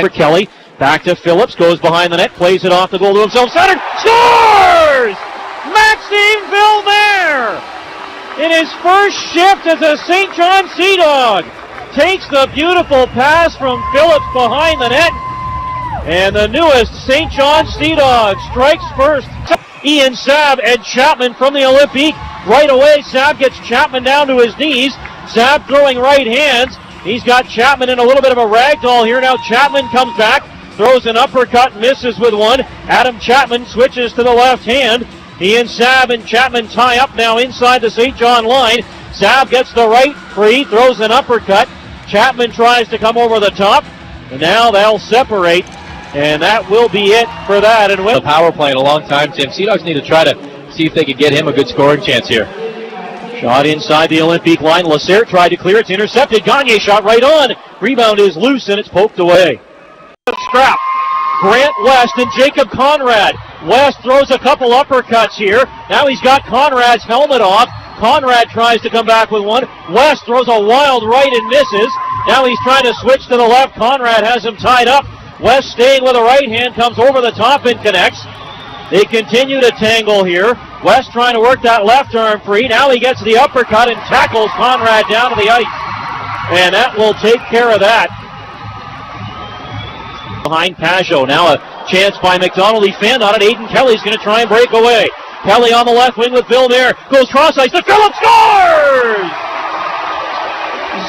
For Kelly, back to Phillips, goes behind the net, plays it off the goal to himself, centered, scores! Maxime Villemaire! In his first shift as a St. John Sea Dog, takes the beautiful pass from Phillips behind the net, and the newest St. John Sea Dog strikes first. Ian Saab and Chapman from the Olympique. Right away, Saab gets Chapman down to his knees. Saab throwing right hands. He's got Chapman in a little bit of a ragdoll here. Now Chapman comes back, throws an uppercut, misses with one. Adam Chapman switches to the left hand. Ian Saab and Chapman tie up now inside the St. John line. Saab gets the right free, throws an uppercut. Chapman tries to come over the top, and now they'll separate, and that will be it for that. And the power play in a long time, Tim. Sea Dogs need to try to see if they can get him a good scoring chance here. Shot inside the Olympique line. Lacerre tried to clear it. It's intercepted. Gauthier shot right on. Rebound is loose, and it's poked away. Scrap. Grant West and Jacob Conrad. West throws a couple uppercuts here. Now he's got Conrad's helmet off. Conrad tries to come back with one. West throws a wild right and misses. Now he's trying to switch to the left. Conrad has him tied up. West staying with a right hand, comes over the top and connects. They continue to tangle here. West trying to work that left arm free. Now he gets the uppercut and tackles Conrad down to the ice. And that will take care of that. Behind Qmjhl. Now a chance by McDonald. He fanned on it. Aidan Kelly's going to try and break away. Kelly on the left wing with Villemaire. Goes cross ice to Phillips. Scores!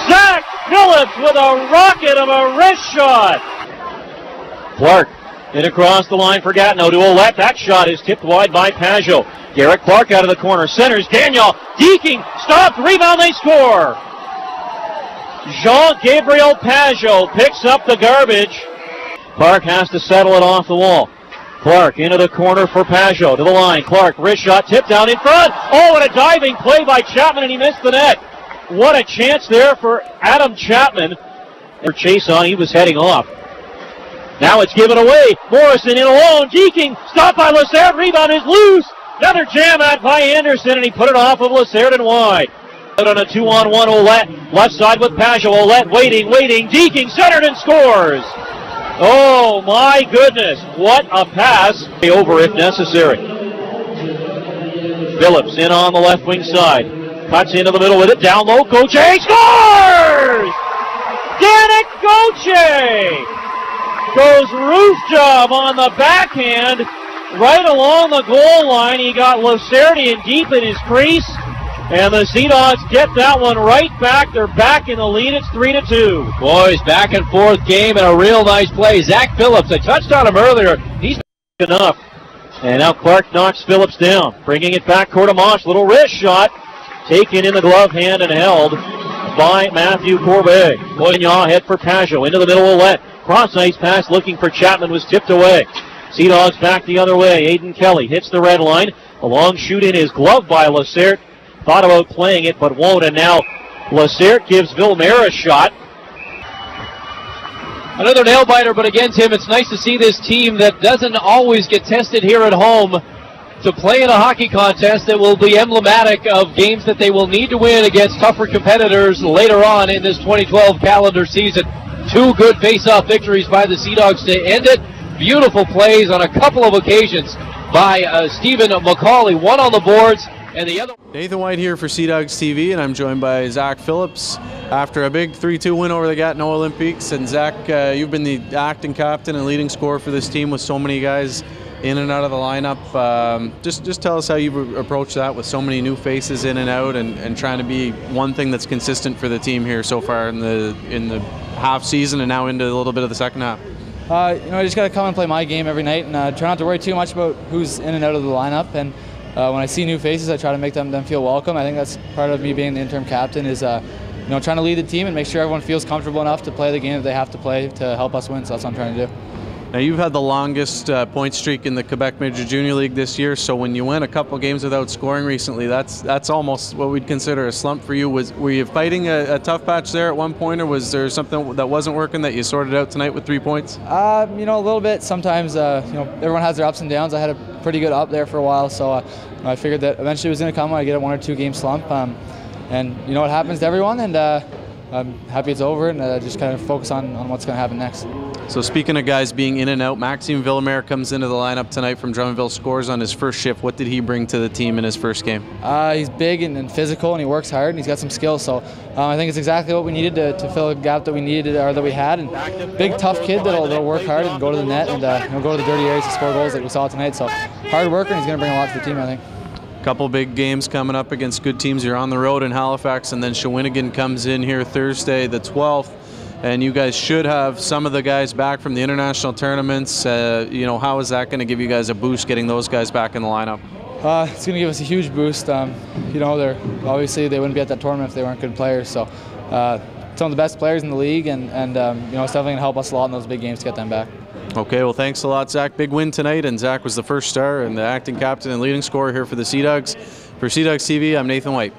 Zack Phillips with a rocket of a wrist shot. Clark in across the line for Gatineau to Ouellette. That shot is tipped wide by Qmjhl. Garrett Clark out of the corner. Centers. Daniel deking. Stopped. Rebound. They score. Jean-Gabriel Qmjhl picks up the garbage. Clark has to settle it off the wall. Clark into the corner for Qmjhl. To the line. Clark, wrist shot, tipped down in front. Oh, and a diving play by Chapman, and he missed the net. What a chance there for Adam Chapman. For chase on, he was heading off. Now it's given away. Morrison in alone. Deking, stopped by Lacerre. Rebound is loose. Another jam at by Anderson, and he put it off of Lacerre and wide. Out on a 2-on-1, Ouellette. Left side with Qmjhl. Ouellette waiting. Deking, centered and scores. Oh my goodness, what a pass. Over if necessary. Phillips in on the left wing side. Cuts into the middle with it, down low, Qmjhl scores! Danick Gauthier goes roof job on the backhand, right along the goal line. He got Lacerre in deep in his crease, and the Sea Dogs get that one right back. They're back in the lead. It's 3-2. Boys, back and forth game and a real nice play. Zack Phillips, I touched on him earlier. He's enough. And now Clark knocks Phillips down. Bringing it back, Courtemanche. Little wrist shot. Taken in the glove hand and held by Mathieu Corbeil. Qumjhl head for Qmjhl. Into the middle, Ouellette. Cross ice pass looking for Chapman was tipped away. Sea Dogs back the other way. Aidan Kelly hits the red line. A long shoot in his glove by Lacerre. Thought about playing it, but won't, and now Lacerre gives Villemaire a shot. Another nail-biter, but again, Tim, it's nice to see this team that doesn't always get tested here at home to play in a hockey contest that will be emblematic of games that they will need to win against tougher competitors later on in this 2012 calendar season. Two good face-off victories by the Sea Dogs to end it. Beautiful plays on a couple of occasions by Stephen McCauley, one on the boards, and the other. Nathan White here for Sea Dogs TV, and I'm joined by Zack Phillips after a big 3-2 win over the Gatineau Olympiques. And Zack, you've been the acting captain and leading scorer for this team with so many guys in and out of the lineup. Just tell us how you've approached that with so many new faces in and out, and trying to be one thing that's consistent for the team here so far in the half season and now into a little bit of the second half. I just got to come and play my game every night, and try not to worry too much about who's in and out of the lineup. And when I see new faces, I try to make them feel welcome. I think that's part of me being the interim captain is trying to lead the team and make sure everyone feels comfortable enough to play the game that they have to play to help us win. So that's what I'm trying to do. Now, you've had the longest point streak in the Quebec Major Junior League this year, so when you went a couple games without scoring recently, that's almost what we'd consider a slump for you. Were you fighting a tough patch there at one point, or was there something that wasn't working that you sorted out tonight with 3 points? A little bit. Sometimes, everyone has their ups and downs. I had a pretty good up there for a while, so I figured that eventually it was going to come when I get a 1 or 2 game slump. And it happens to everyone, and I'm happy it's over, and just kind of focus on what's going to happen next. So speaking of guys being in and out, Maxime Villemaire comes into the lineup tonight from Drummondville, scores on his first shift. What did he bring to the team in his first game? He's big and physical, and he works hard, and he's got some skills. So I think it's exactly what we needed to fill a gap that we needed or that we had. And big, tough kid that'll work hard and go to the net and go to the dirty areas to score goals like we saw tonight. So hard worker, and he's going to bring a lot to the team, I think. Couple big games coming up against good teams. You're on the road in Halifax, and then Shawinigan comes in here Thursday the 12th. And you guys should have some of the guys back from the international tournaments. How is that going to give you guys a boost getting those guys back in the lineup? It's going to give us a huge boost. They're obviously they wouldn't be at that tournament if they weren't good players. So some of the best players in the league, and it's definitely going to help us a lot in those big games to get them back. Okay, well, thanks a lot, Zach. Big win tonight, and Zach was the first star and the acting captain and leading scorer here for the Sea Dogs. For Sea Dogs TV, I'm Nathan White.